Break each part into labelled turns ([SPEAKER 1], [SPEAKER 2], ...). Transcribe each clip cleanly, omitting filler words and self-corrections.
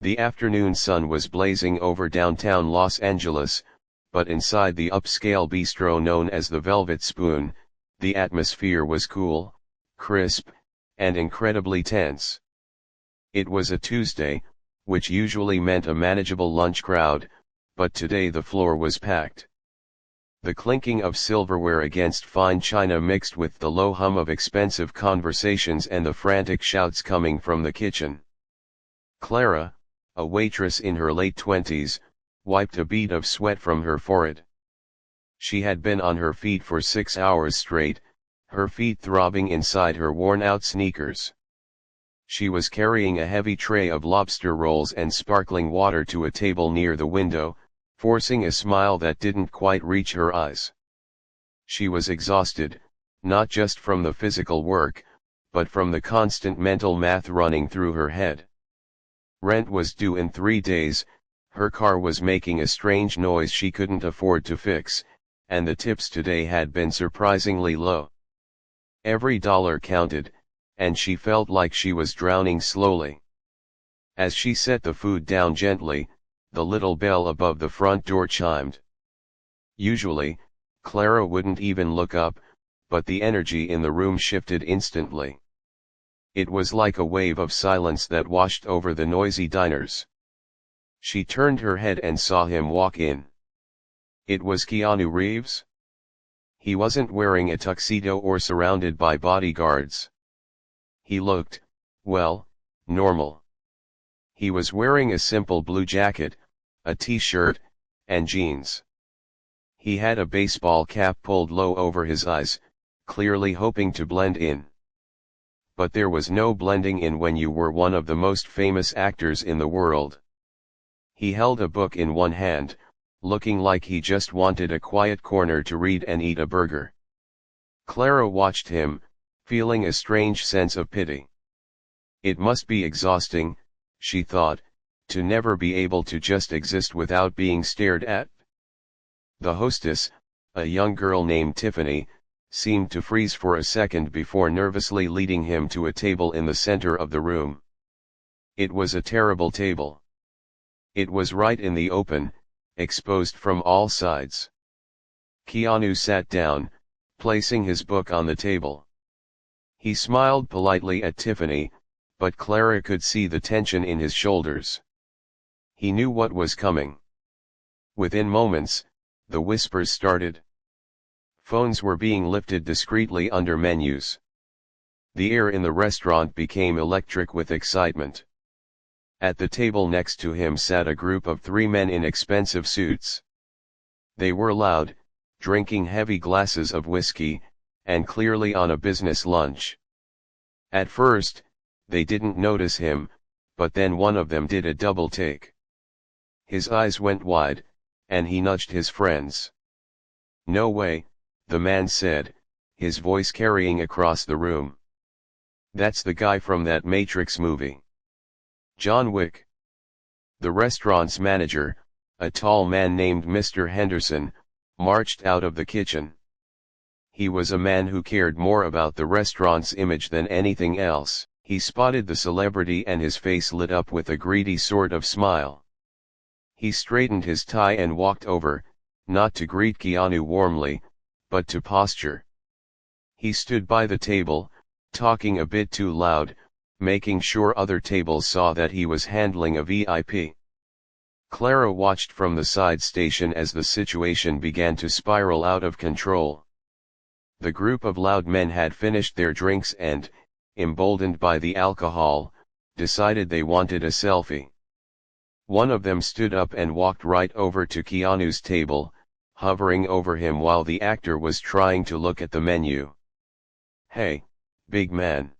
[SPEAKER 1] The afternoon sun was blazing over downtown Los Angeles, but inside the upscale bistro known as the Velvet Spoon, the atmosphere was cool, crisp, and incredibly tense. It was a Tuesday, which usually meant a manageable lunch crowd, but today the floor was packed. The clinking of silverware against fine china mixed with the low hum of expensive conversations and the frantic shouts coming from the kitchen. Clara, a waitress in her late 20s, wiped a bead of sweat from her forehead. She had been on her feet for 6 hours straight, her feet throbbing inside her worn-out sneakers. She was carrying a heavy tray of lobster rolls and sparkling water to a table near the window, forcing a smile that didn't quite reach her eyes. She was exhausted, not just from the physical work, but from the constant mental math running through her head. Rent was due in 3 days, her car was making a strange noise she couldn't afford to fix, and the tips today had been surprisingly low. Every dollar counted, and she felt like she was drowning slowly. As she set the food down gently, the little bell above the front door chimed. Usually, Clara wouldn't even look up, but the energy in the room shifted instantly. It was like a wave of silence that washed over the noisy diners. She turned her head and saw him walk in. It was Keanu Reeves. He wasn't wearing a tuxedo or surrounded by bodyguards. He looked, well, normal. He was wearing a simple blue jacket, a t-shirt, and jeans. He had a baseball cap pulled low over his eyes, clearly hoping to blend in. But there was no blending in when you were one of the most famous actors in the world. He held a book in one hand, looking like he just wanted a quiet corner to read and eat a burger. Clara watched him, feeling a strange sense of pity. It must be exhausting, she thought, to never be able to just exist without being stared at. The hostess, a young girl named Tiffany, seemed to freeze for a second before nervously leading him to a table in the center of the room. It was a terrible table. It was right in the open, exposed from all sides. Keanu sat down, placing his book on the table. He smiled politely at Tiffany, but Clara could see the tension in his shoulders. He knew what was coming. Within moments, the whispers started. Phones were being lifted discreetly under menus. The air in the restaurant became electric with excitement. At the table next to him sat a group of 3 men in expensive suits. They were loud, drinking heavy glasses of whiskey, and clearly on a business lunch. At first, they didn't notice him, but then one of them did a double take. His eyes went wide, and he nudged his friends. "No way," the man said, his voice carrying across the room. "That's the guy from that Matrix movie. John Wick." The restaurant's manager, a tall man named Mr. Henderson, marched out of the kitchen. He was a man who cared more about the restaurant's image than anything else. He spotted the celebrity and his face lit up with a greedy sort of smile. He straightened his tie and walked over, not to greet Keanu warmly, but to posture. He stood by the table, talking a bit too loud, making sure other tables saw that he was handling a VIP. Clara watched from the side station as the situation began to spiral out of control. The group of loud men had finished their drinks and, emboldened by the alcohol, decided they wanted a selfie. One of them stood up and walked right over to Keanu's table, hovering over him while the actor was trying to look at the menu. "Hey, big man."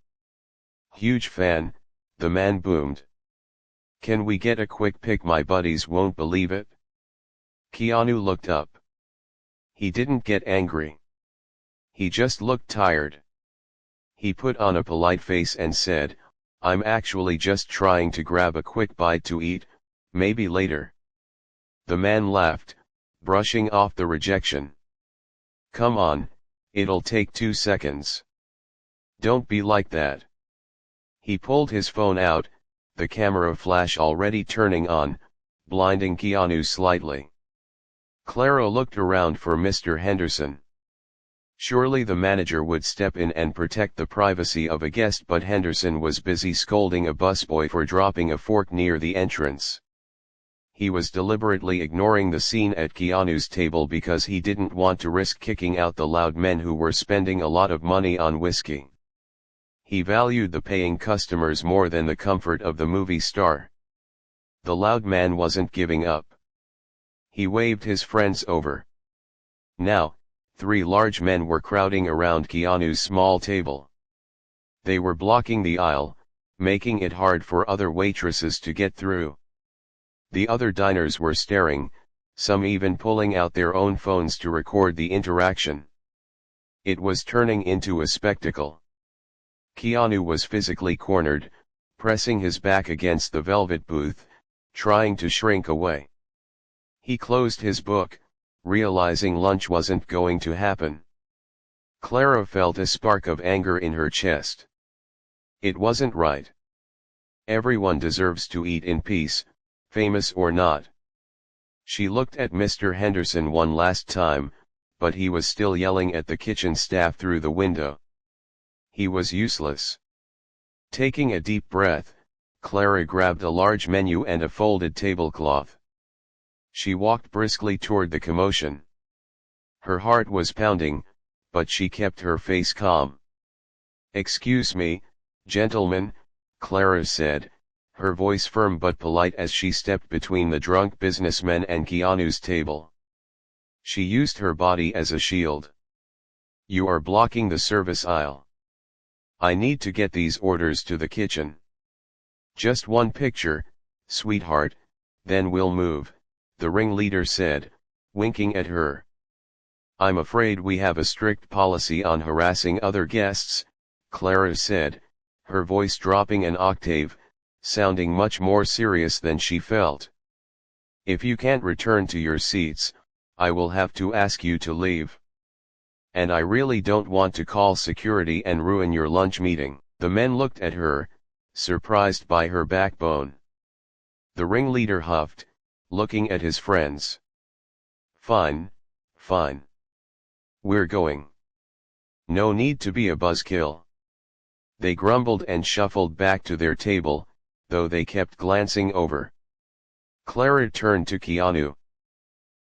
[SPEAKER 1] "Huge fan," the man boomed. "Can we get a quick pic? My buddies won't believe it." Keanu looked up. He didn't get angry. He just looked tired. He put on a polite face and said, "I'm actually just trying to grab a quick bite to eat, maybe later." The man laughed, brushing off the rejection. "Come on, it'll take 2 seconds. Don't be like that." He pulled his phone out, the camera flash already turning on, blinding Keanu slightly. Clara looked around for Mr. Henderson. Surely the manager would step in and protect the privacy of a guest, but Henderson was busy scolding a busboy for dropping a fork near the entrance. He was deliberately ignoring the scene at Keanu's table because he didn't want to risk kicking out the loud men who were spending a lot of money on whiskey. He valued the paying customers more than the comfort of the movie star. The loud man wasn't giving up. He waved his friends over. Now, 3 large men were crowding around Keanu's small table. They were blocking the aisle, making it hard for other waitresses to get through. The other diners were staring, some even pulling out their own phones to record the interaction. It was turning into a spectacle. Keanu was physically cornered, pressing his back against the velvet booth, trying to shrink away. He closed his book, realizing lunch wasn't going to happen. Clara felt a spark of anger in her chest. It wasn't right. Everyone deserves to eat in peace, famous or not. She looked at Mr. Henderson one last time, but he was still yelling at the kitchen staff through the window. He was useless. Taking a deep breath, Clara grabbed a large menu and a folded tablecloth. She walked briskly toward the commotion. Her heart was pounding, but she kept her face calm. "Excuse me, gentlemen," Clara said, her voice firm but polite as she stepped between the drunk businessmen and Keanu's table. She used her body as a shield. "You are blocking the service aisle. I need to get these orders to the kitchen. Just one picture, sweetheart, then we'll move," the ringleader said, winking at her. "I'm afraid we have a strict policy on harassing other guests," Clara said, her voice dropping an octave, sounding much more serious than she felt. "If you can't return to your seats, I will have to ask you to leave. And I really don't want to call security and ruin your lunch meeting." The men looked at her, surprised by her backbone. The ringleader huffed, looking at his friends. "Fine, fine. We're going. No need to be a buzzkill." They grumbled and shuffled back to their table, though they kept glancing over. Clara turned to Keanu.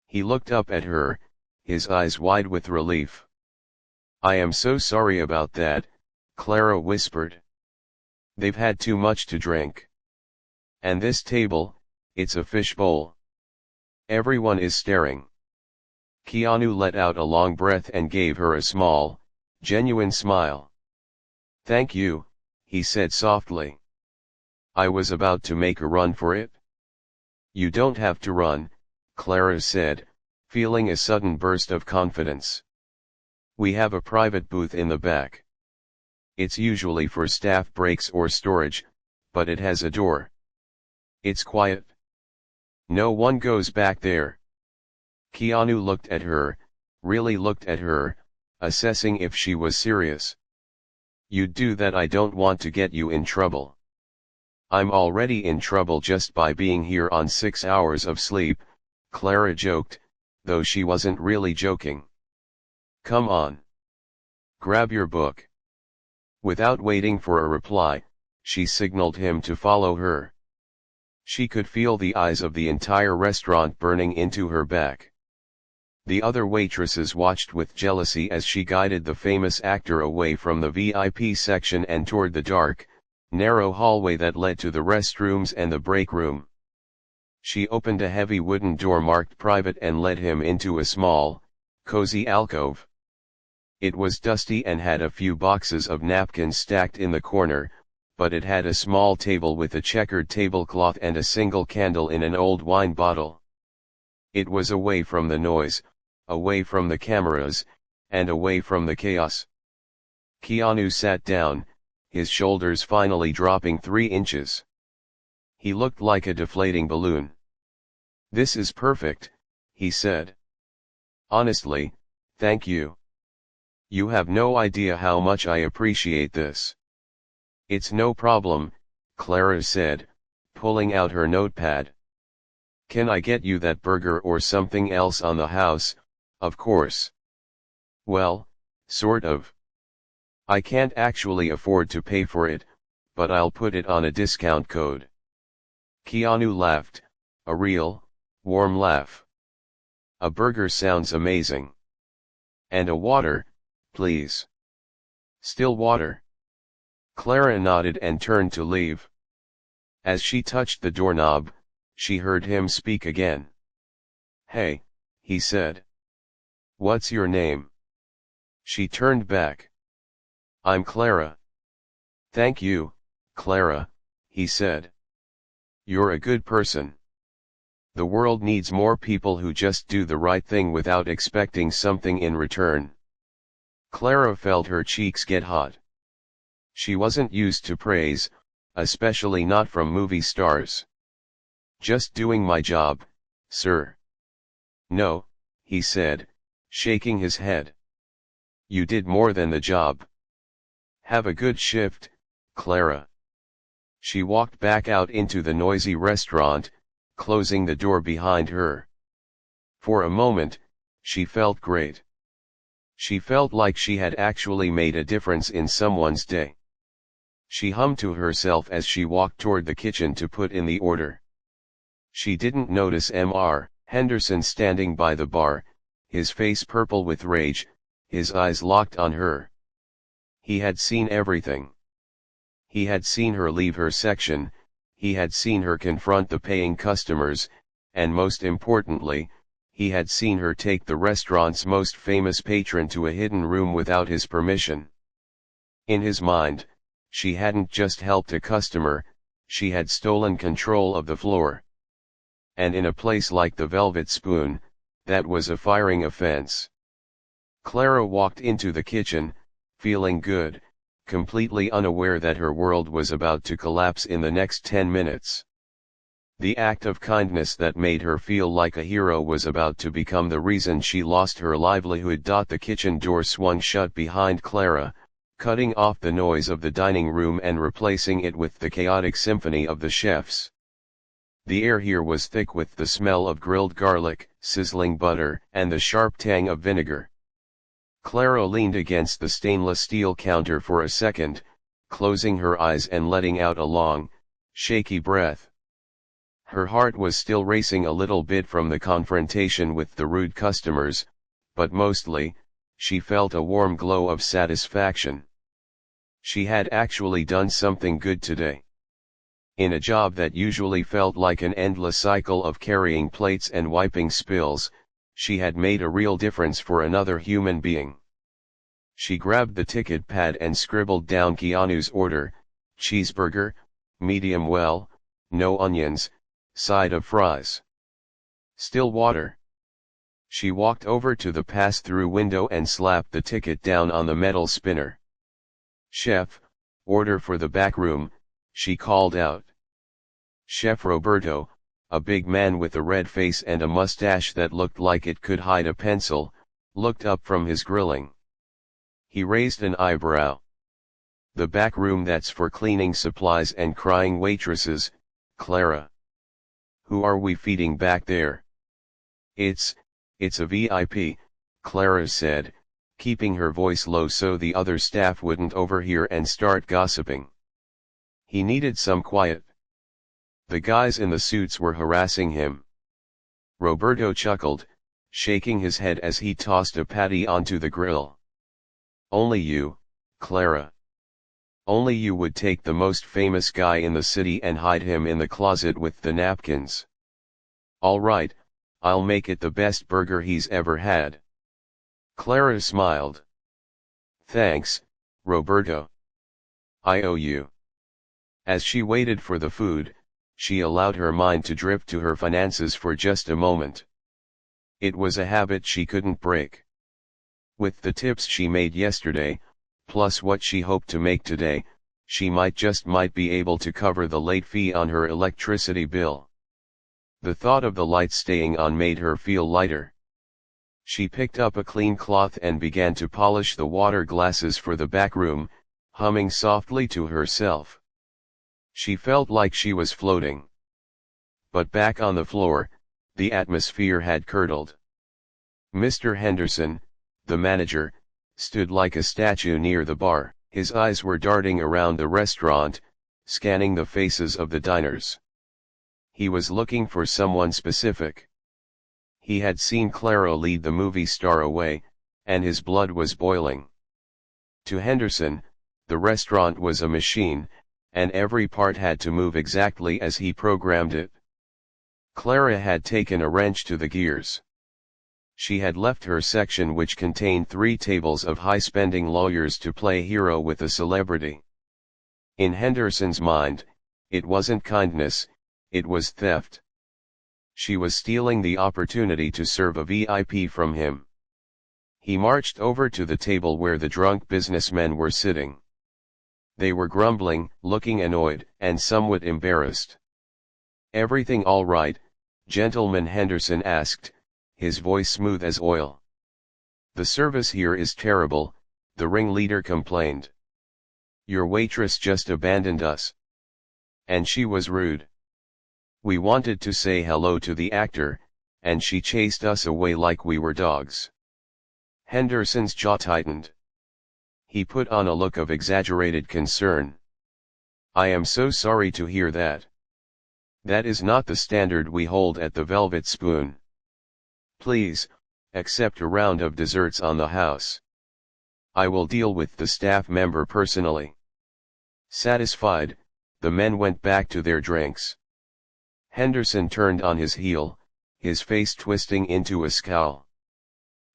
[SPEAKER 1] He looked up at her, his eyes wide with relief. "I am so sorry about that," Clara whispered. "They've had too much to drink. And this table, it's a fishbowl. Everyone is staring." Keanu let out a long breath and gave her a small, genuine smile. "Thank you," he said softly. "I was about to make a run for it." "You don't have to run," Clara said, feeling a sudden burst of confidence. "We have a private booth in the back. It's usually for staff breaks or storage, but it has a door. It's quiet. No one goes back there." Keanu looked at her, really looked at her, assessing if she was serious. "You'd do that? I don't want to get you in trouble." "I'm already in trouble just by being here on 6 hours of sleep," Clara joked, though she wasn't really joking. "Come on. Grab your book." Without waiting for a reply, she signaled him to follow her. She could feel the eyes of the entire restaurant burning into her back. The other waitresses watched with jealousy as she guided the famous actor away from the VIP section and toward the dark, narrow hallway that led to the restrooms and the break room. She opened a heavy wooden door marked private and led him into a small, cozy alcove. It was dusty and had a few boxes of napkins stacked in the corner, but it had a small table with a checkered tablecloth and a single candle in an old wine bottle. It was away from the noise, away from the cameras, and away from the chaos. Keanu sat down, his shoulders finally dropping 3 inches. He looked like a deflating balloon. "This is perfect," he said. "Honestly, thank you. You have no idea how much I appreciate this." "It's no problem," Clara said, pulling out her notepad. "Can I get you that burger or something else on the house, of course?" "Well, sort of. I can't actually afford to pay for it, but I'll put it on a discount code." Keanu laughed, a real, warm laugh. "A burger sounds amazing. And a water, please." "Still water?" Clara nodded and turned to leave. As she touched the doorknob, she heard him speak again. "Hey," he said. "What's your name?" She turned back. "I'm Clara." "Thank you, Clara," he said. "You're a good person. The world needs more people who just do the right thing without expecting something in return." Clara felt her cheeks get hot. She wasn't used to praise, especially not from movie stars. "Just doing my job, sir." "No," he said, shaking his head. "You did more than the job. Have a good shift, Clara." She walked back out into the noisy restaurant, closing the door behind her. For a moment, she felt great. She felt like she had actually made a difference in someone's day. She hummed to herself as she walked toward the kitchen to put in the order. She didn't notice Mr. Henderson standing by the bar, his face purple with rage, his eyes locked on her. He had seen everything. He had seen her leave her section, he had seen her confront the paying customers, and most importantly, he had seen her take the restaurant's most famous patron to a hidden room without his permission. In his mind, she hadn't just helped a customer, she had stolen control of the floor. And in a place like the Velvet Spoon, that was a firing offense. Clara walked into the kitchen, feeling good, completely unaware that her world was about to collapse in the next 10 minutes. The act of kindness that made her feel like a hero was about to become the reason she lost her livelihood. The kitchen door swung shut behind Clara, cutting off the noise of the dining room and replacing it with the chaotic symphony of the chefs. The air here was thick with the smell of grilled garlic, sizzling butter, and the sharp tang of vinegar. Clara leaned against the stainless steel counter for a second, closing her eyes and letting out a long, shaky breath. Her heart was still racing a little bit from the confrontation with the rude customers, but mostly, she felt a warm glow of satisfaction. She had actually done something good today. In a job that usually felt like an endless cycle of carrying plates and wiping spills, she had made a real difference for another human being. She grabbed the ticket pad and scribbled down Keanu's order: cheeseburger, medium well, no onions, side of fries. Still water. She walked over to the pass-through window and slapped the ticket down on the metal spinner. "Chef, order for the back room," she called out. Chef Roberto, a big man with a red face and a mustache that looked like it could hide a pencil, looked up from his grilling. He raised an eyebrow. "The back room, that's for cleaning supplies and crying waitresses, Clara." "Who are we feeding back there?" It's a VIP, Clara said, keeping her voice low so the other staff wouldn't overhear and start gossiping. He needed some quiet. The guys in the suits were harassing him. Roberto chuckled, shaking his head as he tossed a patty onto the grill. "Only you, Clara. Only you would take the most famous guy in the city and hide him in the closet with the napkins. All right, I'll make it the best burger he's ever had." Clara smiled. "Thanks, Roberto. I owe you." As she waited for the food, she allowed her mind to drift to her finances for just a moment. It was a habit she couldn't break. With the tips she made yesterday, plus what she hoped to make today, she might be able to cover the late fee on her electricity bill. The thought of the lights staying on made her feel lighter. She picked up a clean cloth and began to polish the water glasses for the back room, humming softly to herself. She felt like she was floating. But back on the floor, the atmosphere had curdled. Mr. Henderson, the manager, stood like a statue near the bar. His eyes were darting around the restaurant, scanning the faces of the diners. He was looking for someone specific. He had seen Clara lead the movie star away, and his blood was boiling. To Henderson, the restaurant was a machine, and every part had to move exactly as he programmed it. Clara had taken a wrench to the gears. She had left her section, which contained 3 tables of high-spending lawyers, to play hero with a celebrity. In Henderson's mind, it wasn't kindness, it was theft. She was stealing the opportunity to serve a VIP from him. He marched over to the table where the drunk businessmen were sitting. They were grumbling, looking annoyed, and somewhat embarrassed. "Everything all right, gentleman?" Henderson asked, his voice smooth as oil. "The service here is terrible," the ringleader complained. "Your waitress just abandoned us. And she was rude. We wanted to say hello to the actor, and she chased us away like we were dogs." Henderson's jaw tightened. He put on a look of exaggerated concern. "I am so sorry to hear that. That is not the standard we hold at the Velvet Spoon. Please, accept a round of desserts on the house. I will deal with the staff member personally." Satisfied, the men went back to their drinks. Henderson turned on his heel, his face twisting into a scowl.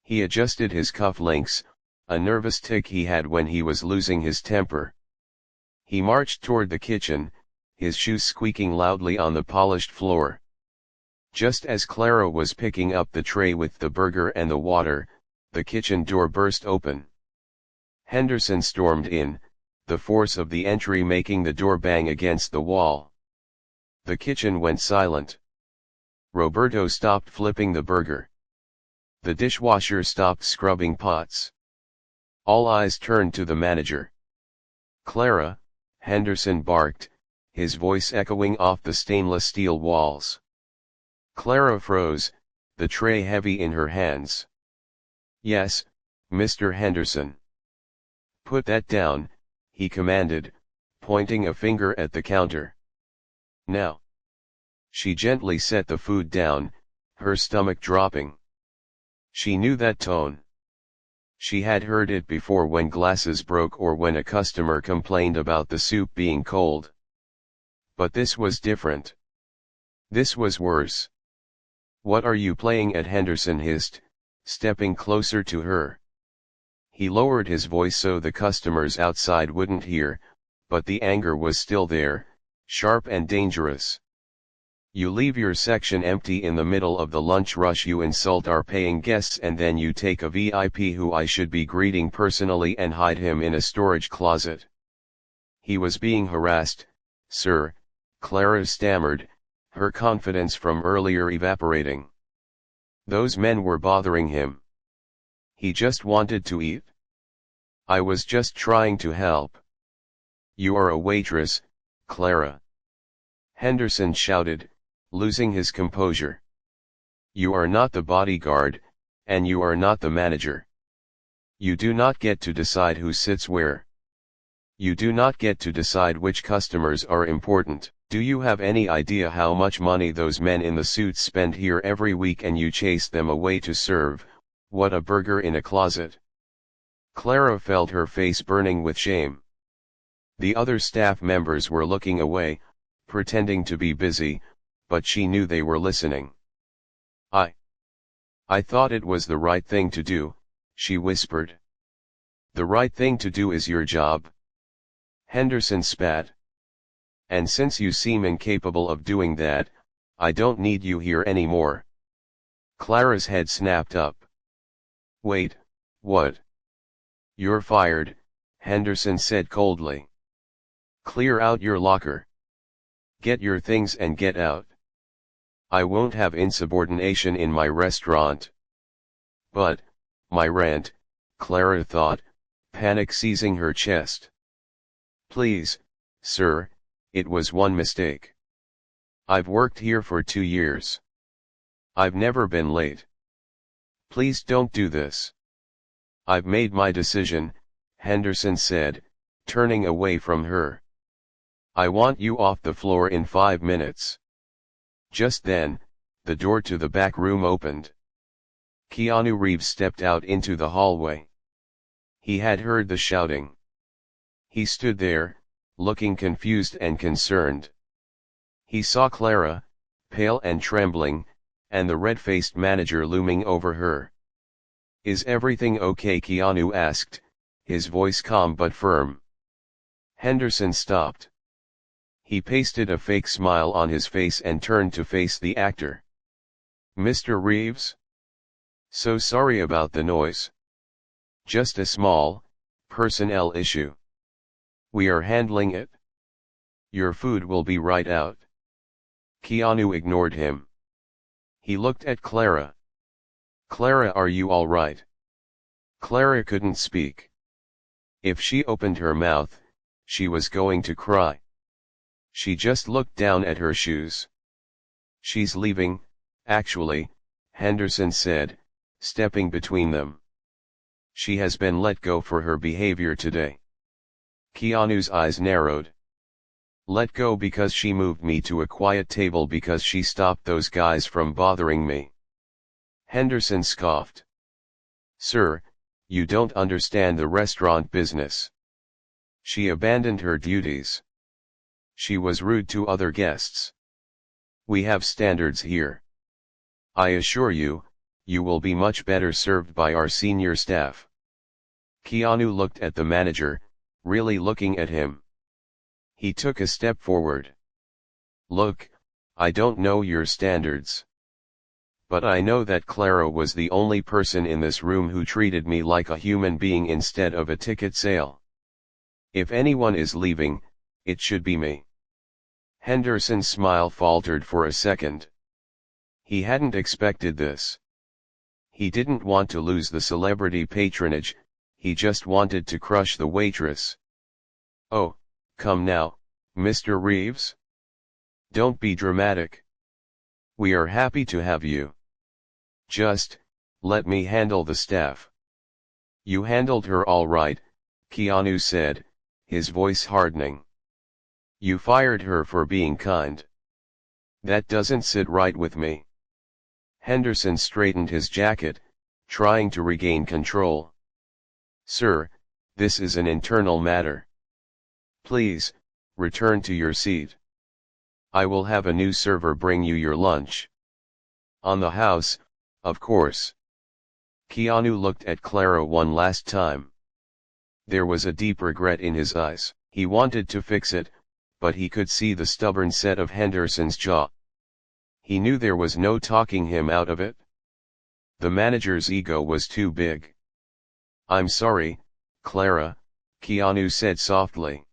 [SPEAKER 1] He adjusted his cufflinks, a nervous tic he had when he was losing his temper. He marched toward the kitchen, his shoes squeaking loudly on the polished floor. Just as Clara was picking up the tray with the burger and the water, the kitchen door burst open. Henderson stormed in, the force of the entry making the door bang against the wall. The kitchen went silent. Roberto stopped flipping the burger. The dishwasher stopped scrubbing pots. All eyes turned to the manager. "Clara," Henderson barked, his voice echoing off the stainless steel walls. Clara froze, the tray heavy in her hands. "Yes, Mr. Henderson." "Put that down," he commanded, pointing a finger at the counter. "Now." She gently set the food down, her stomach dropping. She knew that tone. She had heard it before when glasses broke or when a customer complained about the soup being cold. But this was different. This was worse. "What are you playing at?" Henderson hissed, stepping closer to her. He lowered his voice so the customers outside wouldn't hear, but the anger was still there, sharp and dangerous. "You leave your section empty in the middle of the lunch rush, you insult our paying guests, and then you take a VIP who I should be greeting personally and hide him in a storage closet." He was being harassed, sir, Clara stammered, her confidence from earlier evaporating. Those men were bothering him. He just wanted to eat. "I was just trying to help." "You are a waitress, Clara," Henderson shouted, losing his composure. "You are not the bodyguard, and you are not the manager. You do not get to decide who sits where. You do not get to decide which customers are important. Do you have any idea how much money those men in the suits spend here every week, and you chase them away to serve, what, a burger in a closet?" Clara felt her face burning with shame. The other staff members were looking away, pretending to be busy, but she knew they were listening. I thought it was the right thing to do," she whispered. "The right thing to do is your job." Henderson spat. "And since you seem incapable of doing that, I don't need you here anymore." Clara's head snapped up. "Wait, what?" "You're fired," Henderson said coldly. "Clear out your locker. Get your things and get out. I won't have insubordination in my restaurant." "But, my rent," Clara thought, panic seizing her chest. "Please, sir, it was one mistake." I've worked here for 2 years. I've never been late. Please don't do this. I've made my decision, Henderson said, turning away from her. I want you off the floor in 5 minutes. Just then, the door to the back room opened. Keanu Reeves stepped out into the hallway. He had heard the shouting. He stood there, looking confused and concerned. He saw Clara, pale and trembling, and the red-faced manager looming over her. Is everything okay? Keanu asked, his voice calm but firm. Henderson stopped. He pasted a fake smile on his face and turned to face the actor. Mr. Reeves? So sorry about the noise. Just a small, personnel issue. We are handling it. Your food will be right out. Keanu ignored him. He looked at Clara. Clara, are you all right? Clara couldn't speak. If she opened her mouth, she was going to cry. She just looked down at her shoes. She's leaving, actually, Henderson said, stepping between them. She has been let go for her behavior today. Keanu's eyes narrowed. Let go because she moved me to a quiet table because she stopped those guys from bothering me. Henderson scoffed. Sir, you don't understand the restaurant business. She abandoned her duties. She was rude to other guests. We have standards here. I assure you, you will be much better served by our senior staff. Keanu looked at the manager, really looking at him. He took a step forward. Look, I don't know your standards. But I know that Clara was the only person in this room who treated me like a human being instead of a ticket sale. If anyone is leaving, it should be me. Henderson's smile faltered for a second. He hadn't expected this. He didn't want to lose the celebrity patronage, he just wanted to crush the waitress. Oh, come now, Mr. Reeves? Don't be dramatic. We are happy to have you. Just, let me handle the staff. You handled her all right, Keanu said, his voice hardening. You fired her for being kind. That doesn't sit right with me. Henderson straightened his jacket, trying to regain control. Sir, this is an internal matter. Please, return to your seat. I will have a new server bring you your lunch. On the house, of course. Keanu looked at Clara one last time. There was a deep regret in his eyes. He wanted to fix it, but he could see the stubborn set of Henderson's jaw. He knew there was no talking him out of it. The manager's ego was too big. I'm sorry, Clara, Keanu said softly.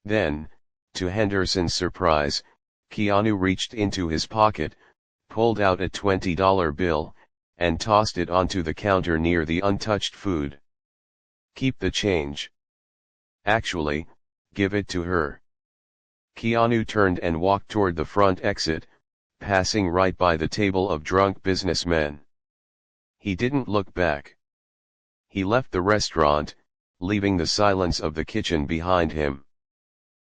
[SPEAKER 1] Then, to Henderson's surprise, Keanu reached into his pocket, pulled out a $20 bill, and tossed it onto the counter near the untouched food. Keep the change. Actually, give it to her. Keanu turned and walked toward the front exit, passing right by the table of drunk businessmen. He didn't look back. He left the restaurant, leaving the silence of the kitchen behind him.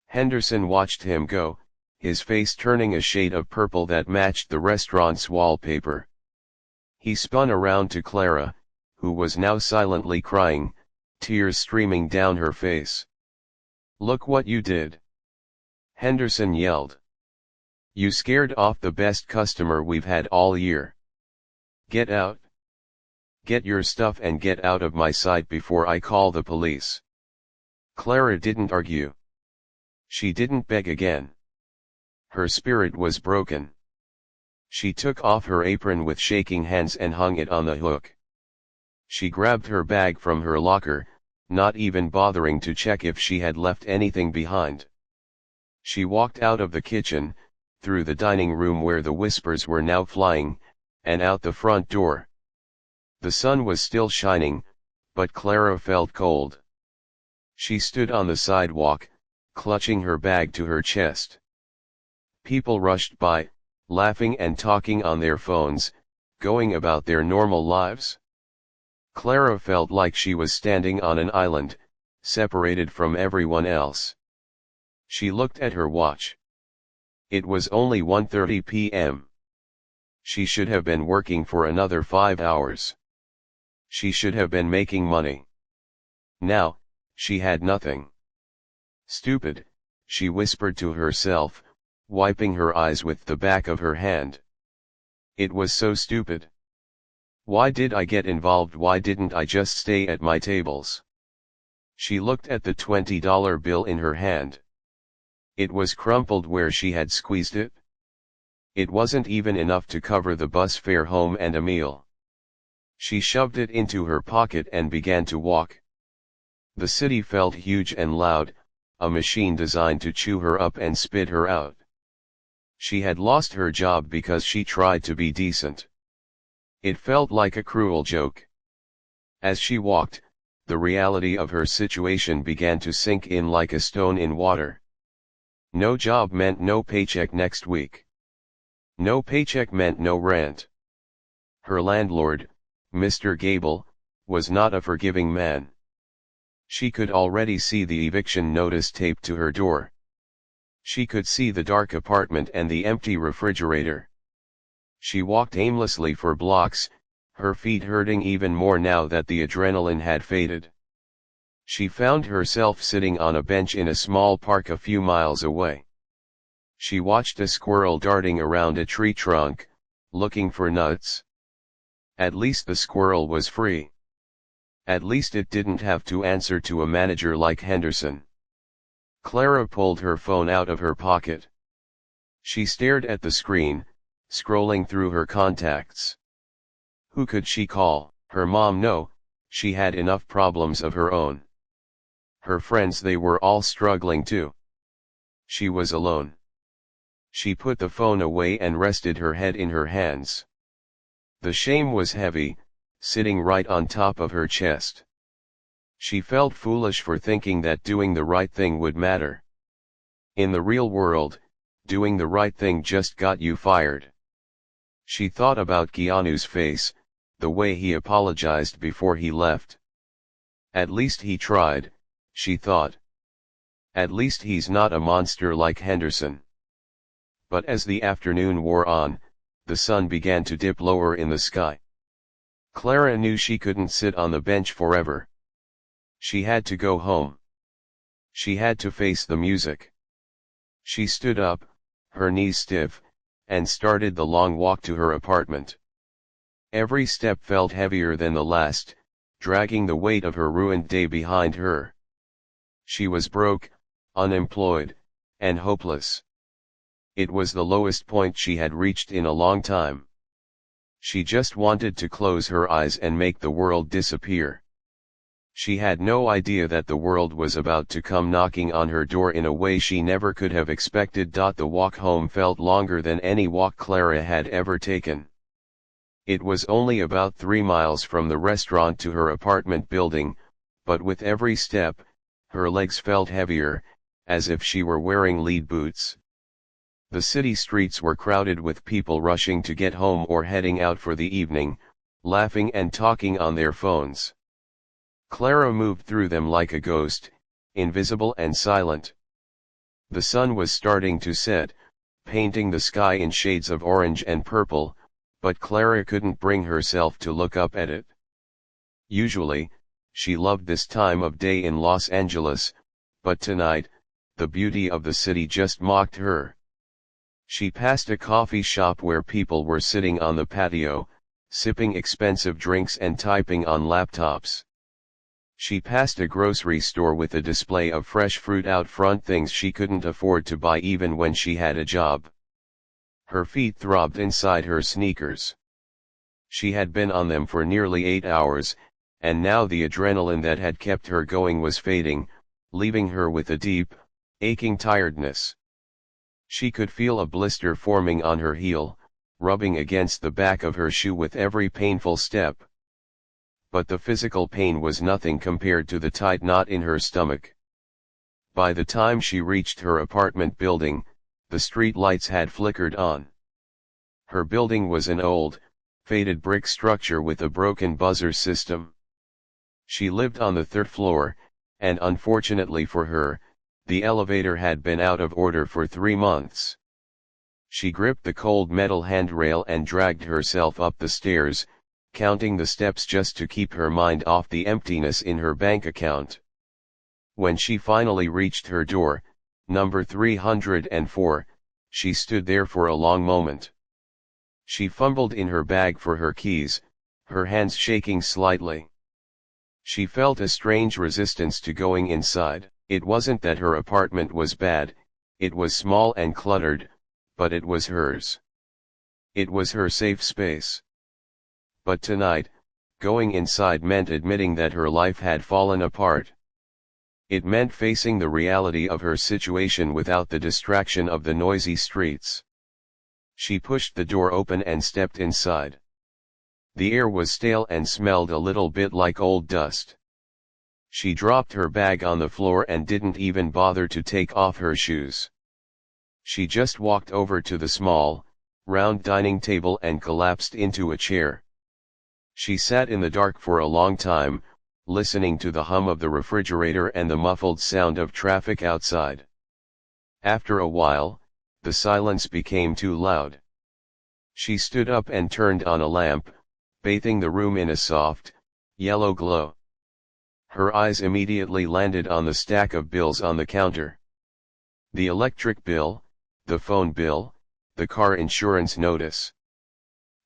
[SPEAKER 1] Henderson watched him go, his face turning a shade of purple that matched the restaurant's wallpaper. He spun around to Clara, who was now silently crying, tears streaming down her face. Look what you did! Henderson yelled. You scared off the best customer we've had all year. Get out. Get your stuff and get out of my sight before I call the police. Clara didn't argue. She didn't beg again. Her spirit was broken. She took off her apron with shaking hands and hung it on the hook. She grabbed her bag from her locker, not even bothering to check if she had left anything behind. She walked out of the kitchen, through the dining room where the whispers were now flying, and out the front door. The sun was still shining, but Clara felt cold. She stood on the sidewalk, clutching her bag to her chest. People rushed by, laughing and talking on their phones, going about their normal lives. Clara felt like she was standing on an island, separated from everyone else. She looked at her watch. It was only 1:30 p.m. She should have been working for another 5 hours. She should have been making money. Now, she had nothing. Stupid, she whispered to herself, wiping her eyes with the back of her hand. It was so stupid. Why did I get involved? Why didn't I just stay at my tables? She looked at the $20 bill in her hand. It was crumpled where she had squeezed it. It wasn't even enough to cover the bus fare home and a meal. She shoved it into her pocket and began to walk. The city felt huge and loud, a machine designed to chew her up and spit her out. She had lost her job because she tried to be decent. It felt like a cruel joke. As she walked, the reality of her situation began to sink in like a stone in water. No job meant no paycheck next week. No paycheck meant no rent. Her landlord, Mr. Gable, was not a forgiving man. She could already see the eviction notice taped to her door. She could see the dark apartment and the empty refrigerator. She walked aimlessly for blocks, her feet hurting even more now that the adrenaline had faded. She found herself sitting on a bench in a small park a few miles away. She watched a squirrel darting around a tree trunk, looking for nuts. At least the squirrel was free. At least it didn't have to answer to a manager like Henderson. Clara pulled her phone out of her pocket. She stared at the screen, scrolling through her contacts. Who could she call? Her mom? No, she had enough problems of her own. Her friends, they were all struggling too. She was alone. She put the phone away and rested her head in her hands. The shame was heavy, sitting right on top of her chest. She felt foolish for thinking that doing the right thing would matter. In the real world, doing the right thing just got you fired. She thought about Keanu's face, the way he apologized before he left. At least he tried, she thought. At least he's not a monster like Henderson. But as the afternoon wore on, the sun began to dip lower in the sky. Clara knew she couldn't sit on the bench forever. She had to go home. She had to face the music. She stood up, her knees stiff, and started the long walk to her apartment. Every step felt heavier than the last, dragging the weight of her ruined day behind her. She was broke, unemployed, and hopeless. It was the lowest point she had reached in a long time. She just wanted to close her eyes and make the world disappear. She had no idea that the world was about to come knocking on her door in a way she never could have expected. The walk home felt longer than any walk Clara had ever taken. It was only about 3 miles from the restaurant to her apartment building, but with every step, her legs felt heavier, as if she were wearing lead boots. The city streets were crowded with people rushing to get home or heading out for the evening, laughing and talking on their phones. Clara moved through them like a ghost, invisible and silent. The sun was starting to set, painting the sky in shades of orange and purple, but Clara couldn't bring herself to look up at it. Usually, she loved this time of day in Los Angeles, but tonight, the beauty of the city just mocked her. She passed a coffee shop where people were sitting on the patio, sipping expensive drinks and typing on laptops. She passed a grocery store with a display of fresh fruit out front, things she couldn't afford to buy even when she had a job. Her feet throbbed inside her sneakers. She had been on them for nearly 8 hours, and now the adrenaline that had kept her going was fading, leaving her with a deep, aching tiredness. She could feel a blister forming on her heel, rubbing against the back of her shoe with every painful step. But the physical pain was nothing compared to the tight knot in her stomach. By the time she reached her apartment building, The street lights had flickered on. Her building was an old, faded brick structure with a broken buzzer system. She lived on the third floor, and unfortunately for her, the elevator had been out of order for 3 months. She gripped the cold metal handrail and dragged herself up the stairs, counting the steps just to keep her mind off the emptiness in her bank account. When she finally reached her door, number 304, she stood there for a long moment. She fumbled in her bag for her keys, her hands shaking slightly. She felt a strange resistance to going inside. It wasn't that her apartment was bad, it was small and cluttered, but it was hers. It was her safe space. But tonight, going inside meant admitting that her life had fallen apart. It meant facing the reality of her situation without the distraction of the noisy streets. She pushed the door open and stepped inside. The air was stale and smelled a little bit like old dust. She dropped her bag on the floor and didn't even bother to take off her shoes. She just walked over to the small, round dining table and collapsed into a chair. She sat in the dark for a long time, listening to the hum of the refrigerator and the muffled sound of traffic outside. After a while, the silence became too loud. She stood up and turned on a lamp, bathing the room in a soft, yellow glow. Her eyes immediately landed on the stack of bills on the counter. The electric bill, the phone bill, the car insurance notice.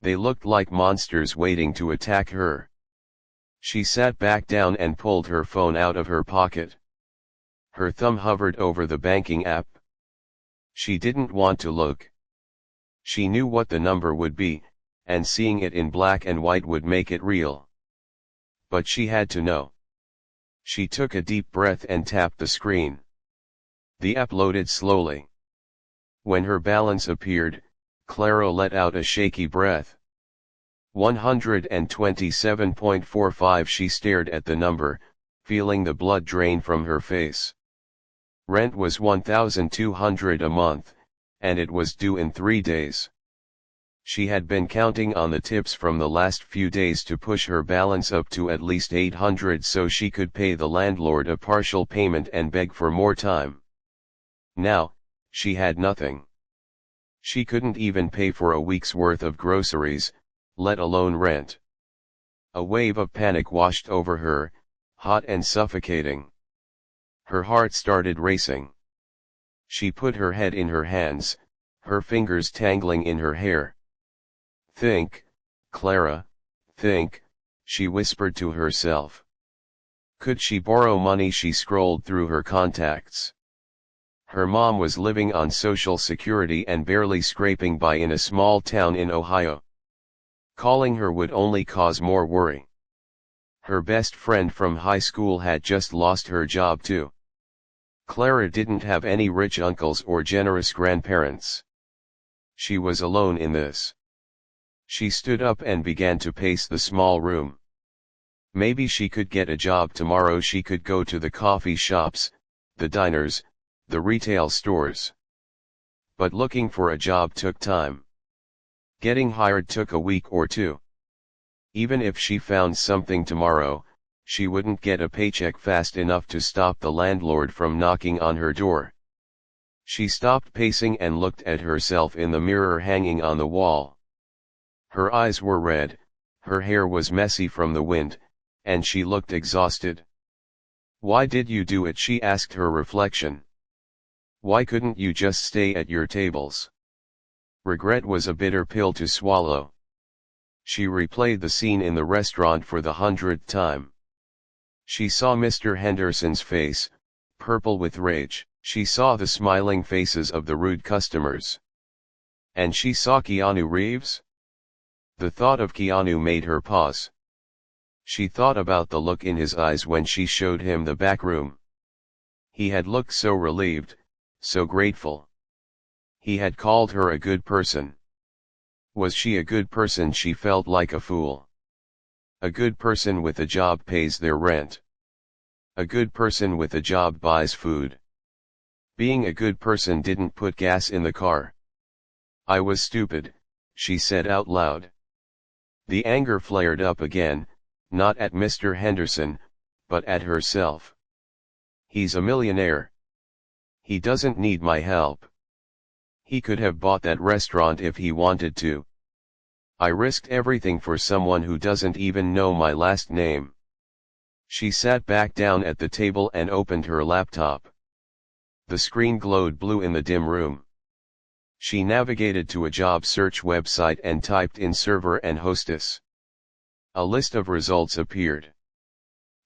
[SPEAKER 1] They looked like monsters waiting to attack her. She sat back down and pulled her phone out of her pocket. Her thumb hovered over the banking app. She didn't want to look. She knew what the number would be, and seeing it in black and white would make it real. But she had to know. She took a deep breath and tapped the screen. The app loaded slowly. When her balance appeared, Clara let out a shaky breath. 127.45. She stared at the number, feeling the blood drain from her face. Rent was $1,200 a month, and it was due in 3 days. She had been counting on the tips from the last few days to push her balance up to at least $800 so she could pay the landlord a partial payment and beg for more time. Now, she had nothing. She couldn't even pay for a week's worth of groceries, let alone rent. A wave of panic washed over her, hot and suffocating. Her heart started racing. She put her head in her hands, her fingers tangling in her hair. "Think, Clara, think," she whispered to herself. Could she borrow money? She scrolled through her contacts. Her mom was living on Social Security and barely scraping by in a small town in Ohio. Calling her would only cause more worry. Her best friend from high school had just lost her job too. Clara didn't have any rich uncles or generous grandparents. She was alone in this. She stood up and began to pace the small room. Maybe she could get a job tomorrow. She could go to the coffee shops, the diners, the retail stores. But looking for a job took time. Getting hired took a week or two. Even if she found something tomorrow, she wouldn't get a paycheck fast enough to stop the landlord from knocking on her door. She stopped pacing and looked at herself in the mirror hanging on the wall. Her eyes were red, her hair was messy from the wind, and she looked exhausted. "Why did you do it?" she asked her reflection. "Why couldn't you just stay at your tables?" Regret was a bitter pill to swallow. She replayed the scene in the restaurant for the 100th time. She saw Mr. Henderson's face, purple with rage. She saw the smiling faces of the rude customers. And she saw Keanu Reeves? The thought of Keanu made her pause. She thought about the look in his eyes when she showed him the back room. He had looked so relieved, so grateful. He had called her a good person. Was she a good person? She felt like a fool. A good person with a job pays their rent. A good person with a job buys food. Being a good person didn't put gas in the car. I was stupid, she said out loud. The anger flared up again, not at Mr. Henderson, but at herself. He's a millionaire. He doesn't need my help. He could have bought that restaurant if he wanted to. I risked everything for someone who doesn't even know my last name. She sat back down at the table and opened her laptop. The screen glowed blue in the dim room. She navigated to a job search website and typed in server and hostess. A list of results appeared.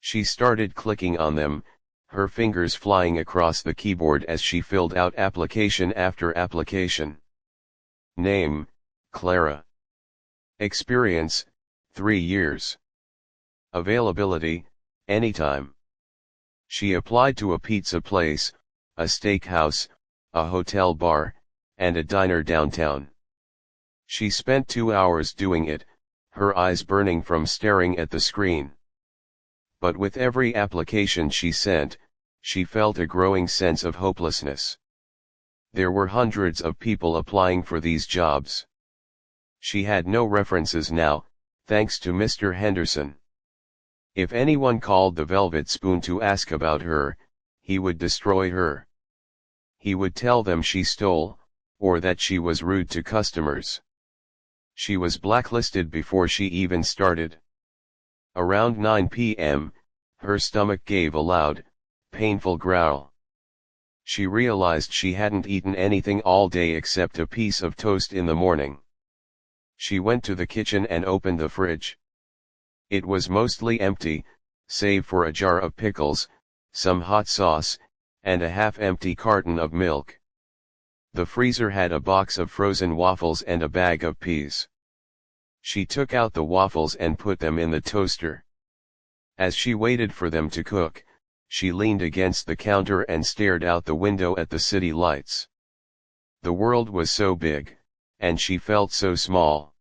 [SPEAKER 1] She started clicking on them, her fingers flying across the keyboard as she filled out application after application. Name, Clara. Experience, 3 years. Availability, anytime. She applied to a pizza place, a steakhouse, a hotel bar, and a diner downtown. She spent 2 hours doing it, her eyes burning from staring at the screen. But with every application she sent, she felt a growing sense of hopelessness. There were hundreds of people applying for these jobs. She had no references now, thanks to Mr. Henderson. If anyone called the Velvet Spoon to ask about her, he would destroy her. He would tell them she stole, or that she was rude to customers. She was blacklisted before she even started. Around 9 p.m., her stomach gave a loud, painful growl. She realized she hadn't eaten anything all day except a piece of toast in the morning. She went to the kitchen and opened the fridge. It was mostly empty, save for a jar of pickles, some hot sauce, and a half-empty carton of milk. The freezer had a box of frozen waffles and a bag of peas. She took out the waffles and put them in the toaster. As she waited for them to cook, she leaned against the counter and stared out the window at the city lights. The world was so big, and she felt so small.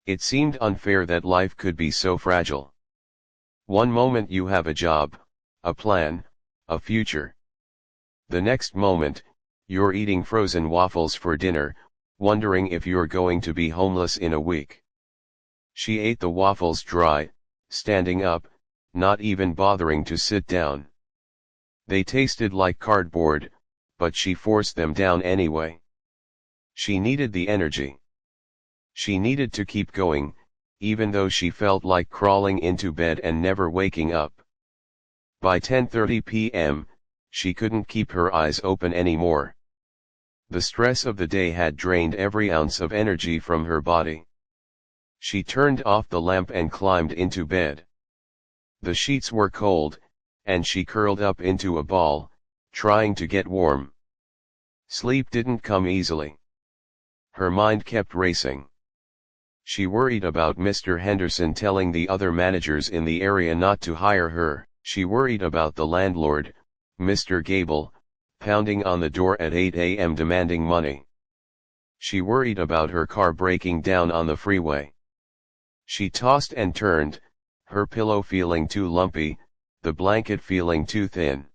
[SPEAKER 1] It seemed unfair that life could be so fragile. One moment you have a job, a plan, a future. The next moment, you're eating frozen waffles for dinner, wondering if you're going to be homeless in a week. She ate the waffles dry, standing up, not even bothering to sit down. They tasted like cardboard, but she forced them down anyway. She needed the energy. She needed to keep going, even though she felt like crawling into bed and never waking up. By 10:30 p.m., she couldn't keep her eyes open anymore. The stress of the day had drained every ounce of energy from her body. She turned off the lamp and climbed into bed. The sheets were cold, and she curled up into a ball, trying to get warm. Sleep didn't come easily. Her mind kept racing. She worried about Mr. Henderson telling the other managers in the area not to hire her. She worried about the landlord, Mr. Gable, pounding on the door at 8 a.m. demanding money. She worried about her car breaking down on the freeway. She tossed and turned, her pillow feeling too lumpy, the blanket feeling too thin.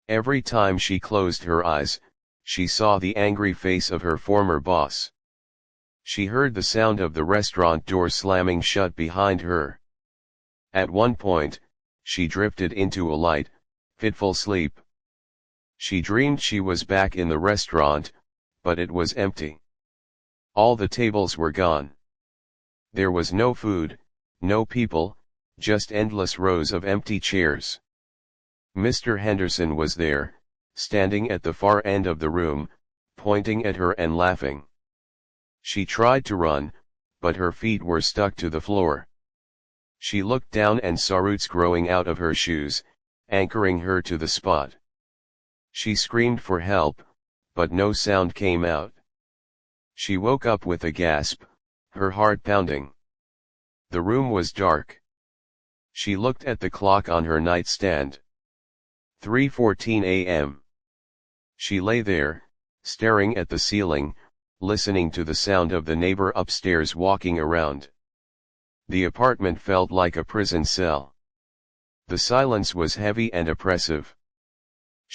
[SPEAKER 1] Every time she closed her eyes, she saw the angry face of her former boss. She heard the sound of the restaurant door slamming shut behind her. At one point, she drifted into a light, fitful sleep. She dreamed she was back in the restaurant, but it was empty. All the tables were gone. There was no food, no people, just endless rows of empty chairs. Mr. Henderson was there, standing at the far end of the room, pointing at her and laughing. She tried to run, but her feet were stuck to the floor. She looked down and saw roots growing out of her shoes, anchoring her to the spot. She screamed for help, but no sound came out. She woke up with a gasp, her heart pounding. The room was dark. She looked at the clock on her nightstand. 3:14 a.m. She lay there, staring at the ceiling, listening to the sound of the neighbor upstairs walking around. The apartment felt like a prison cell. The silence was heavy and oppressive.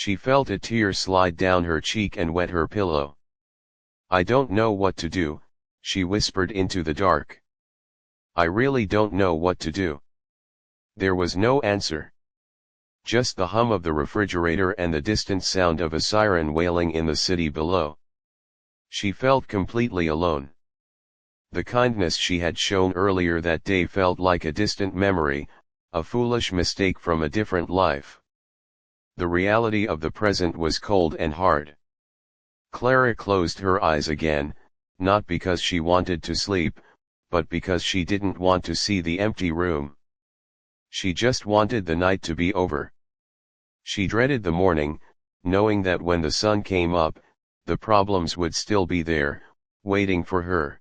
[SPEAKER 1] She felt a tear slide down her cheek and wet her pillow. "I don't know what to do," she whispered into the dark. "I really don't know what to do." There was no answer. Just the hum of the refrigerator and the distant sound of a siren wailing in the city below. She felt completely alone. The kindness she had shown earlier that day felt like a distant memory, a foolish mistake from a different life. The reality of the present was cold and hard. Clara closed her eyes again, not because she wanted to sleep, but because she didn't want to see the empty room. She just wanted the night to be over. She dreaded the morning, knowing that when the sun came up, the problems would still be there, waiting for her.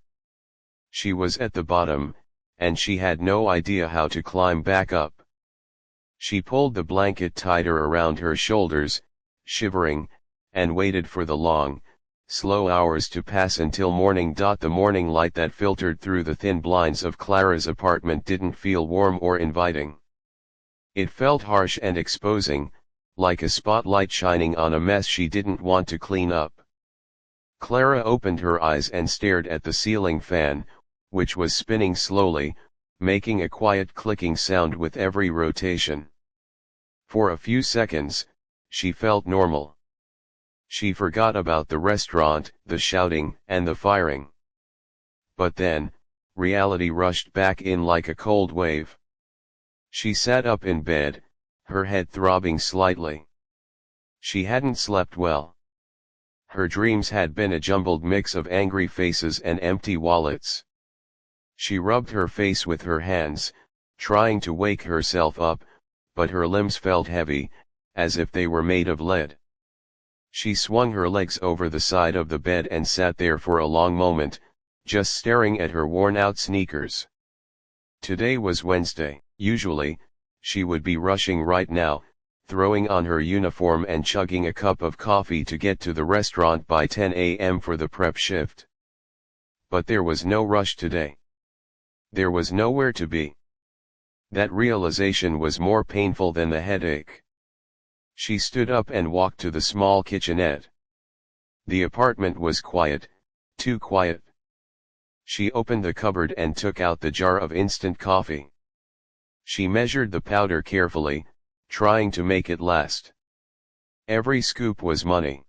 [SPEAKER 1] She was at the bottom, and she had no idea how to climb back up. She pulled the blanket tighter around her shoulders, shivering, and waited for the long, slow hours to pass until morning. The morning light that filtered through the thin blinds of Clara's apartment didn't feel warm or inviting. It felt harsh and exposing, like a spotlight shining on a mess she didn't want to clean up. Clara opened her eyes and stared at the ceiling fan, which was spinning slowly, making a quiet clicking sound with every rotation. For a few seconds, she felt normal. She forgot about the restaurant, the shouting, and the firing. But then, reality rushed back in like a cold wave. She sat up in bed, her head throbbing slightly. She hadn't slept well. Her dreams had been a jumbled mix of angry faces and empty wallets. She rubbed her face with her hands, trying to wake herself up, but her limbs felt heavy, as if they were made of lead. She swung her legs over the side of the bed and sat there for a long moment, just staring at her worn-out sneakers. Today was Wednesday. Usually, she would be rushing right now, throwing on her uniform and chugging a cup of coffee to get to the restaurant by 10 a.m. for the prep shift. But there was no rush today. There was nowhere to be. That realization was more painful than the headache. She stood up and walked to the small kitchenette. The apartment was quiet, too quiet. She opened the cupboard and took out the jar of instant coffee. She measured the powder carefully, trying to make it last. Every scoop was money.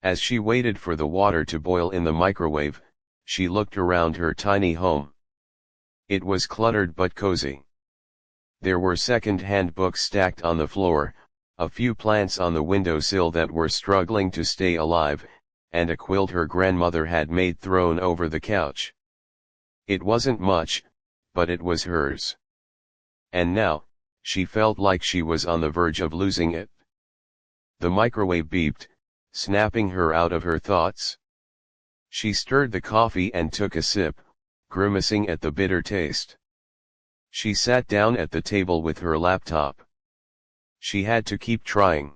[SPEAKER 1] As she waited for the water to boil in the microwave, she looked around her tiny home. It was cluttered but cozy. There were second-hand books stacked on the floor, a few plants on the windowsill that were struggling to stay alive, and a quilt her grandmother had made thrown over the couch. It wasn't much, but it was hers. And now, she felt like she was on the verge of losing it. The microwave beeped, snapping her out of her thoughts. She stirred the coffee and took a sip, grimacing at the bitter taste. She sat down at the table with her laptop. She had to keep trying.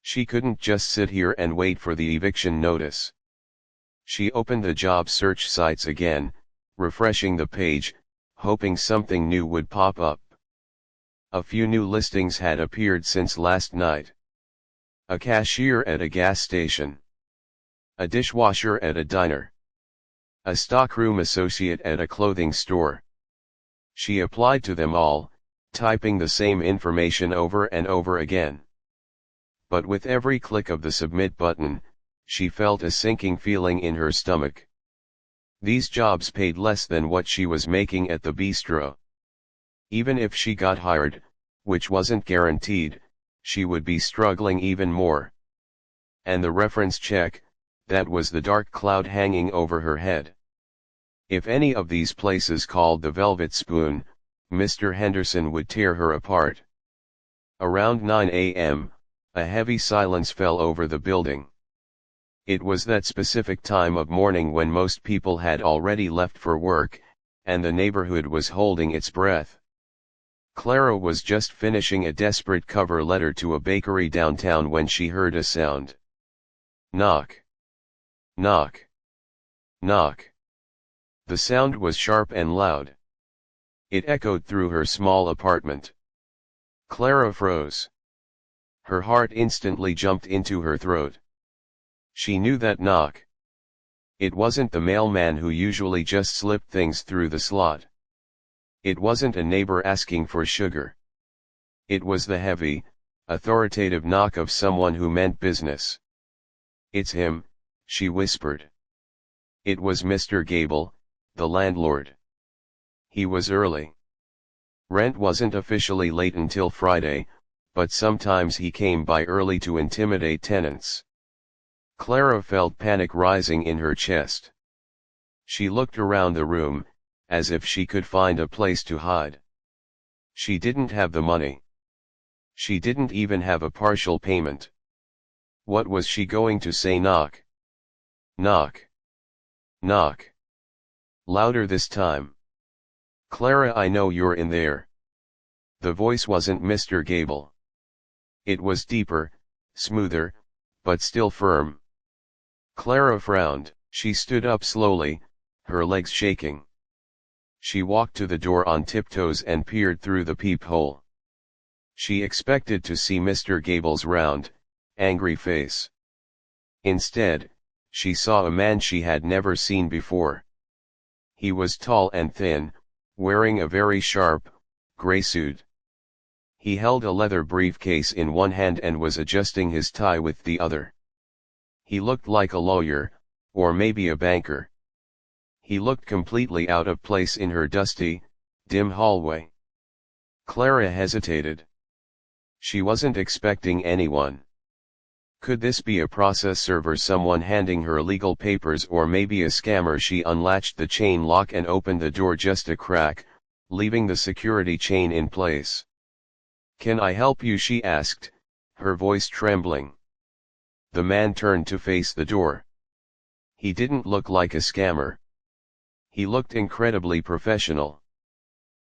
[SPEAKER 1] She couldn't just sit here and wait for the eviction notice. She opened the job search sites again, refreshing the page, hoping something new would pop up. A few new listings had appeared since last night. A cashier at a gas station. A dishwasher at a diner. A stockroom associate at a clothing store. She applied to them all, typing the same information over and over again. But with every click of the submit button, she felt a sinking feeling in her stomach. These jobs paid less than what she was making at the bistro. Even if she got hired, which wasn't guaranteed, she would be struggling even more. And the reference check, that was the dark cloud hanging over her head. If any of these places called the Velvet Spoon, Mr. Henderson would tear her apart. Around 9 a.m., a heavy silence fell over the building. It was that specific time of morning when most people had already left for work, and the neighborhood was holding its breath. Clara was just finishing a desperate cover letter to a bakery downtown when she heard a sound. Knock. Knock. Knock. The sound was sharp and loud. It echoed through her small apartment. Clara froze. Her heart instantly jumped into her throat. She knew that knock. It wasn't the mailman who usually just slipped things through the slot. It wasn't a neighbor asking for sugar. It was the heavy, authoritative knock of someone who meant business. "It's him," she whispered. It was Mr. Gable, the landlord. He was early. Rent wasn't officially late until Friday, but sometimes he came by early to intimidate tenants. Clara felt panic rising in her chest. She looked around the room, as if she could find a place to hide. She didn't have the money. She didn't even have a partial payment. What was she going to say? Knock. Knock. Knock. Louder this time. "Clara, I know you're in there." The voice wasn't Mr. Gable. It was deeper, smoother, but still firm. Clara frowned. She stood up slowly, her legs shaking. She walked to the door on tiptoes and peered through the peephole. She expected to see Mr. Gable's round, angry face. Instead, she saw a man she had never seen before. He was tall and thin, wearing a very sharp, gray suit. He held a leather briefcase in one hand and was adjusting his tie with the other. He looked like a lawyer, or maybe a banker. He looked completely out of place in her dusty, dim hallway. Clara hesitated. She wasn't expecting anyone. Could this be a process server, someone handing her legal papers, or maybe a scammer? She unlatched the chain lock and opened the door just a crack, leaving the security chain in place. "Can I help you?" she asked, her voice trembling. The man turned to face the door. He didn't look like a scammer. He looked incredibly professional.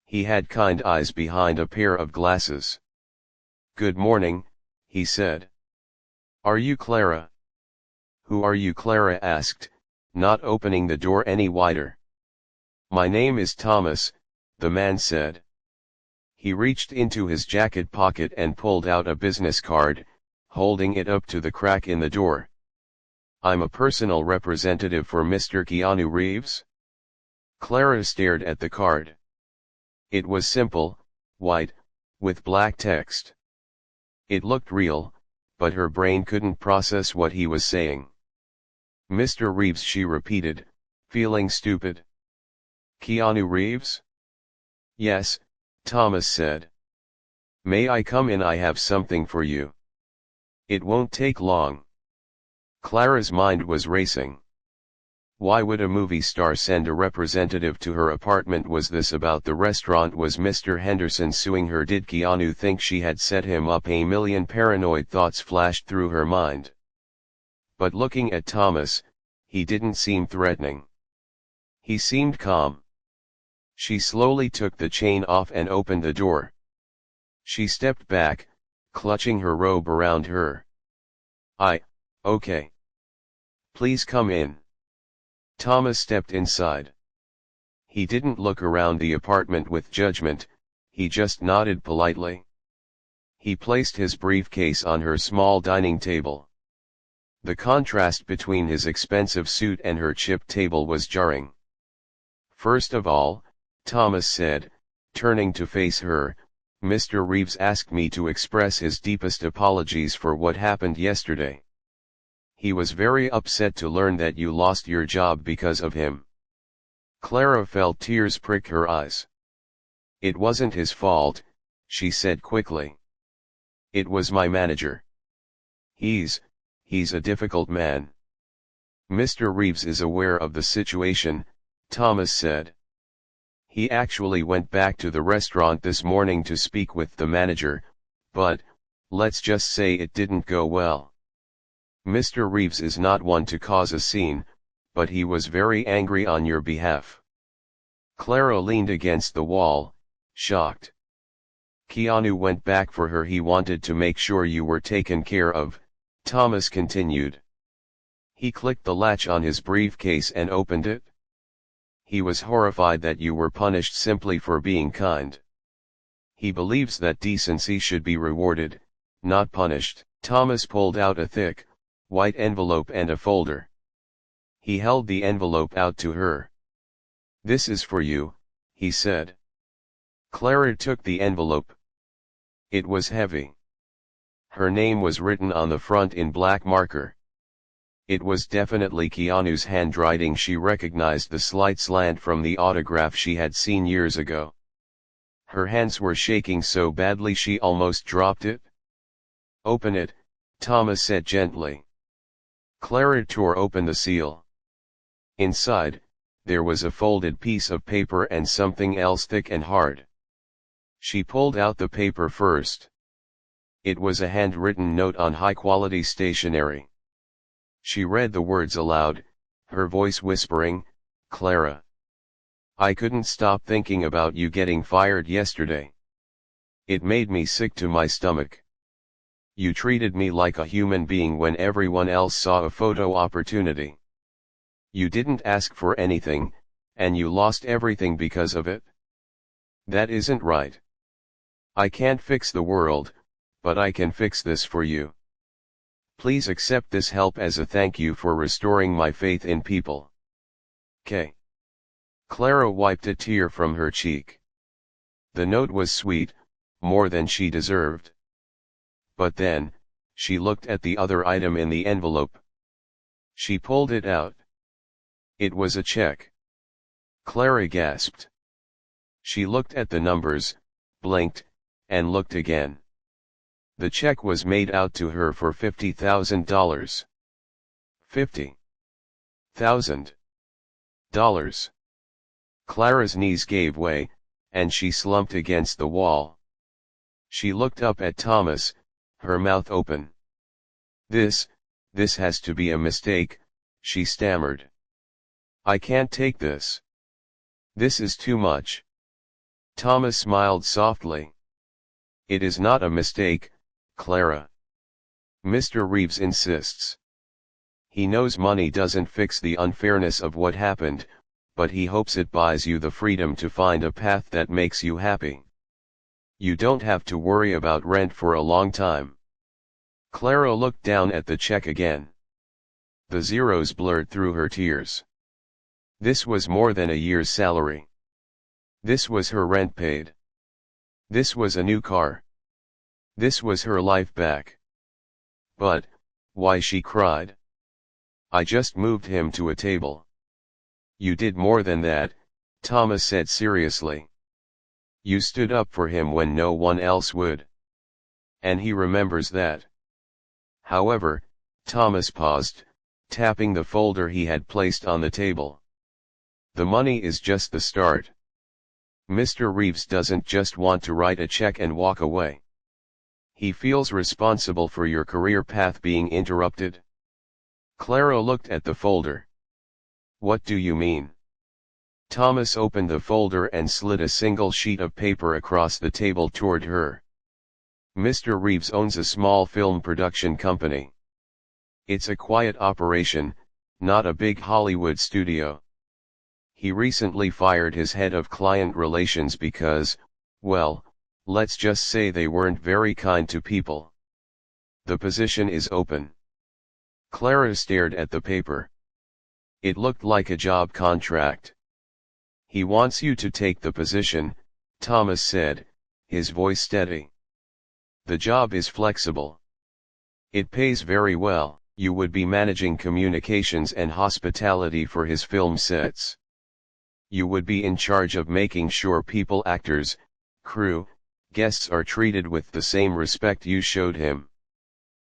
[SPEAKER 1] He had kind eyes behind a pair of glasses. "Good morning," he said. "Are you Clara?" "Who are you?" Clara asked, not opening the door any wider. "My name is Thomas," the man said. He reached into his jacket pocket and pulled out a business card, holding it up to the crack in the door. "I'm a personal representative for Mr. Keanu Reeves." Clara stared at the card. It was simple, white, with black text. It looked real, but her brain couldn't process what he was saying. "Mr. Reeves," she repeated, feeling stupid. "Keanu Reeves?" "Yes," Thomas said. "May I come in? I have something for you." "It won't take long." Clara's mind was racing. Why would a movie star send a representative to her apartment? Was this about the restaurant? Was Mr. Henderson suing her? Did Keanu think she had set him up? A million paranoid thoughts flashed through her mind. But looking at Thomas, he didn't seem threatening. He seemed calm. She slowly took the chain off and opened the door. She stepped back, clutching her robe around her. Okay. Please come in." Thomas stepped inside. He didn't look around the apartment with judgment, he just nodded politely. He placed his briefcase on her small dining table. The contrast between his expensive suit and her chip table was jarring. "First of all," Thomas said, turning to face her, "Mr. Reeves asked me to express his deepest apologies for what happened yesterday. He was very upset to learn that you lost your job because of him." Clara felt tears prick her eyes. "It wasn't his fault," she said quickly. "It was my manager. He's a difficult man." "Mr. Reeves is aware of the situation," Thomas said. "He actually went back to the restaurant this morning to speak with the manager, but, let's just say it didn't go well. Mr. Reeves is not one to cause a scene, but he was very angry on your behalf." Clara leaned against the wall, shocked. "Keanu went back for her. He wanted to make sure you were taken care of," Thomas continued. "He clicked the latch on his briefcase and opened it. He was horrified that you were punished simply for being kind. He believes that decency should be rewarded, not punished. Thomas pulled out a thick, white envelope and a folder. He held the envelope out to her. "This is for you," he said. Clara took the envelope. It was heavy. Her name was written on the front in black marker. It was definitely Keanu's handwriting. She recognized the slight slant from the autograph she had seen years ago. Her hands were shaking so badly she almost dropped it. "Open it," Thomas said gently. Clara tore open the seal. Inside, there was a folded piece of paper and something else thick and hard. She pulled out the paper first. It was a handwritten note on high-quality stationery. She read the words aloud, her voice whispering, "Clara. I couldn't stop thinking about you getting fired yesterday. It made me sick to my stomach. You treated me like a human being when everyone else saw a photo opportunity. You didn't ask for anything, and you lost everything because of it. That isn't right. I can't fix the world, but I can fix this for you. Please accept this help as a thank you for restoring my faith in people. K." Clara wiped a tear from her cheek. The note was sweet, more than she deserved. But then, she looked at the other item in the envelope. She pulled it out. It was a check. Clara gasped. She looked at the numbers, blinked, and looked again. The check was made out to her for $50,000. $50,000. Clara's knees gave way, and she slumped against the wall. She looked up at Thomas, her mouth open. This has to be a mistake," she stammered. "I can't take this. This is too much." Thomas smiled softly. "It is not a mistake, Clara. Mr. Reeves insists. He knows money doesn't fix the unfairness of what happened, but he hopes it buys you the freedom to find a path that makes you happy. You don't have to worry about rent for a long time." Clara looked down at the check again. The zeros blurred through her tears. This was more than a year's salary. This was her rent paid. This was a new car. This was her life back. "But, why?" she cried. "I just moved him to a table." "You did more than that," Thomas said seriously. "You stood up for him when no one else would. And he remembers that." However, Thomas paused, tapping the folder he had placed on the table. "The money is just the start. Mr. Reeves doesn't just want to write a check and walk away. He feels responsible for your career path being interrupted." Clara looked at the folder. "What do you mean?" Thomas opened the folder and slid a single sheet of paper across the table toward her. "Mr. Reeves owns a small film production company. It's a quiet operation, not a big Hollywood studio. He recently fired his head of client relations because, well, let's just say they weren't very kind to people. The position is open." Clara stared at the paper. It looked like a job contract. "He wants you to take the position," Thomas said, his voice steady. "The job is flexible. It pays very well. You would be managing communications and hospitality for his film sets. You would be in charge of making sure people, actors, crew, guests are treated with the same respect you showed him.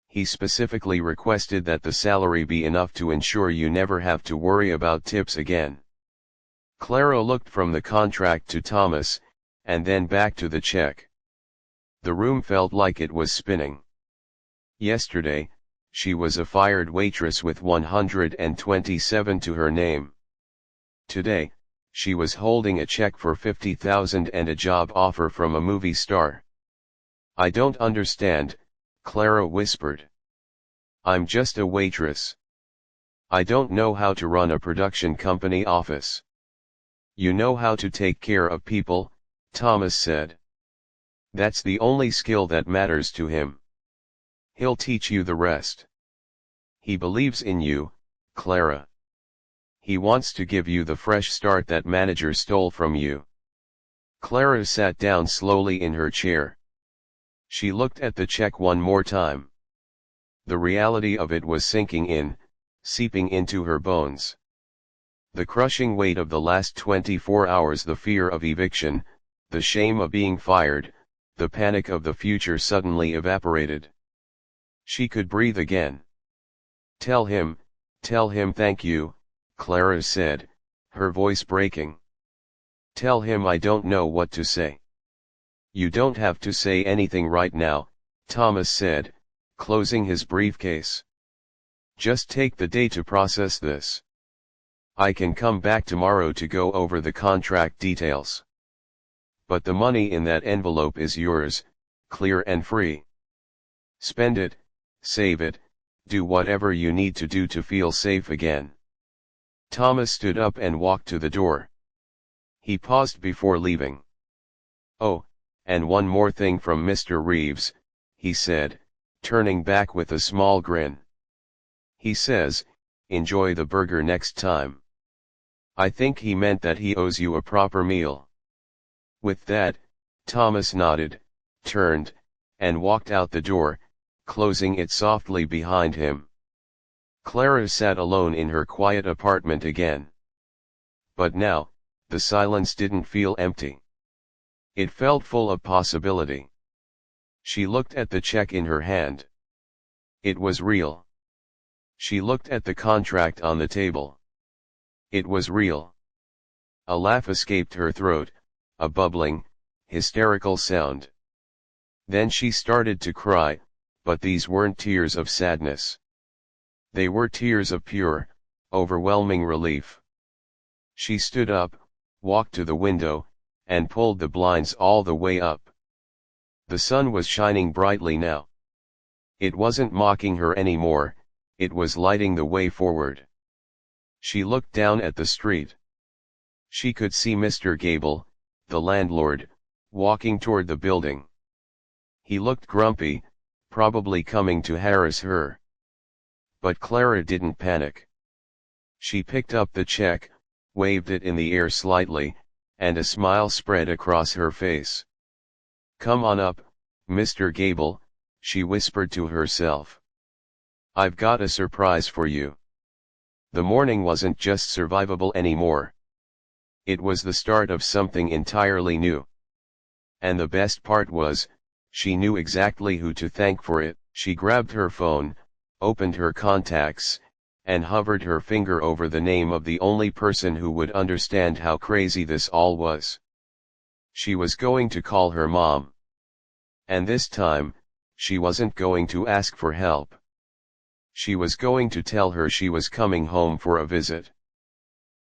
[SPEAKER 1] He specifically requested that the salary be enough to ensure you never have to worry about tips again." Clara looked from the contract to Thomas, and then back to the check. The room felt like it was spinning. Yesterday, she was a fired waitress with 127 to her name. Today, she was holding a check for $50,000 and a job offer from a movie star. "I don't understand," Clara whispered. "I'm just a waitress. I don't know how to run a production company office." "You know how to take care of people," Thomas said. "That's the only skill that matters to him. He'll teach you the rest. He believes in you, Clara. He wants to give you the fresh start that manager stole from you. Clara sat down slowly in her chair. She looked at the check one more time. The reality of it was sinking in, seeping into her bones. The crushing weight of the last 24 hours, the fear of eviction, the shame of being fired, the panic of the future suddenly evaporated. She could breathe again. Tell him thank you, Clara said, her voice breaking. Tell him I don't know what to say. You don't have to say anything right now, Thomas said, closing his briefcase. Just take the day to process this. I can come back tomorrow to go over the contract details. But the money in that envelope is yours, clear and free. Spend it, save it, do whatever you need to do to feel safe again. Thomas stood up and walked to the door. He paused before leaving. Oh, and one more thing from Mr. Reeves, he said, turning back with a small grin. He says, enjoy the burger next time. I think he meant that he owes you a proper meal. With that, Thomas nodded, turned, and walked out the door, closing it softly behind him. Clara sat alone in her quiet apartment again. But now, the silence didn't feel empty. It felt full of possibility. She looked at the check in her hand. It was real. She looked at the contract on the table. It was real. A laugh escaped her throat, a bubbling, hysterical sound. Then she started to cry, but these weren't tears of sadness. They were tears of pure, overwhelming relief. She stood up, walked to the window, and pulled the blinds all the way up. The sun was shining brightly now. It wasn't mocking her anymore, it was lighting the way forward. She looked down at the street. She could see Mr. Gable, the landlord, walking toward the building. He looked grumpy, probably coming to harass her. But Clara didn't panic. She picked up the check, waved it in the air slightly, and a smile spread across her face. Come on up, Mr. Gable, she whispered to herself. I've got a surprise for you. The morning wasn't just survivable anymore. It was the start of something entirely new. And the best part was, she knew exactly who to thank for it. She grabbed her phone, opened her contacts, and hovered her finger over the name of the only person who would understand how crazy this all was. She was going to call her mom. And this time, she wasn't going to ask for help. She was going to tell her she was coming home for a visit.